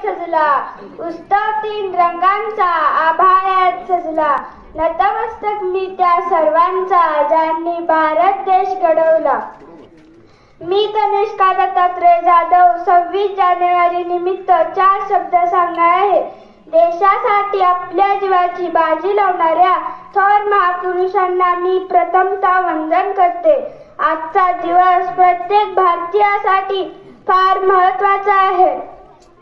सजला, उत्सव 3 रंगांचा आभाळात सजला. नतमस्तक मी त्या सर्वांचा ज्यांनी भारत देश घडवला. मी तनिष्का दत्तात्रय जाधव 26 जानेवारी निमित्त 4 शब्द सांगणार आहे. देशासाठी आपल्या जीवाची बाजी लावणाऱ्या थोर महापुरुषांना मी प्रथमतः वंदन करते. आजचा दिवस प्रत्येक भारतीयासाठी फार महत्त्वाचा आहे.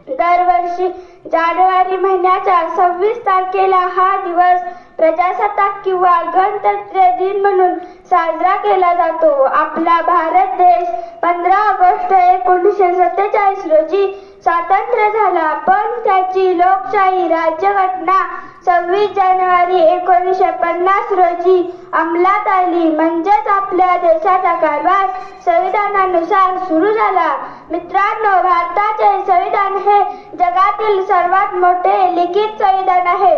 दरवर्षी जानेवारी महिन्याच्या 26 तारखेला हा दिवस प्रजासत्ताक किंवा गणतंत्र दिन म्हणून साजरा केला जातो. आपला भारत देश 15 ऑगस्ट 1947 रोजी स्वातंत्र्य झाला, पण त्याची लोकशाही राज्यघटना 26 जानेवारी 1950 रोजी अंमलात आली. म्हणजेच आपल्या देशाचा कारभार संविधानानुसार सुरू झाला. मित्रांनो, भारताचे संविधान हे जगातील सर्वात मोठे लिखित संविधान आहे.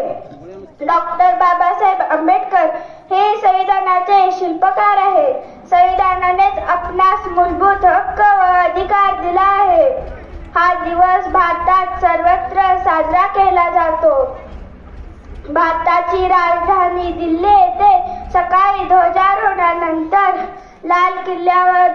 डॉक्टर बाबासाहेब आंबेडकर हे संविधानाचे शिल्पकार आहेत. संविधानानेच आपणास मूलभूत हक्क व अधिकार दिला आहे. हा दिवस भारतात सर्वत्र साजरा केला जातो. भारताची राजधानी दिल्ली येथे सकाळी ध्वजारोहणानंतर लाल किल्ल्यावर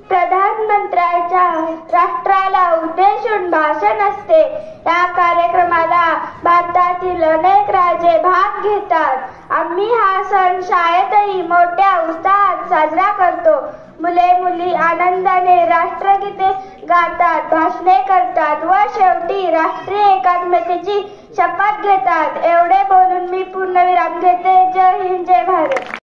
प्रधानमंत्र्यांच्या राष्ट्राला उद्देशून भाषण असते. या कार्यक्रमाला भारतातील अनेक राजे भाग घेतात. आम्ही हा सण शाळेतही मोठ्या उत्साहात साजरा करतो. मुले मुली आनंदाने राष्ट्रगीते गातात, भाषणे करतात व शेवटी राष्ट्रीय एकात्मतेची शपथ घेतात. एवढे बोलून मी पूर्णविराम घेते. जय हिंद, जय भारत.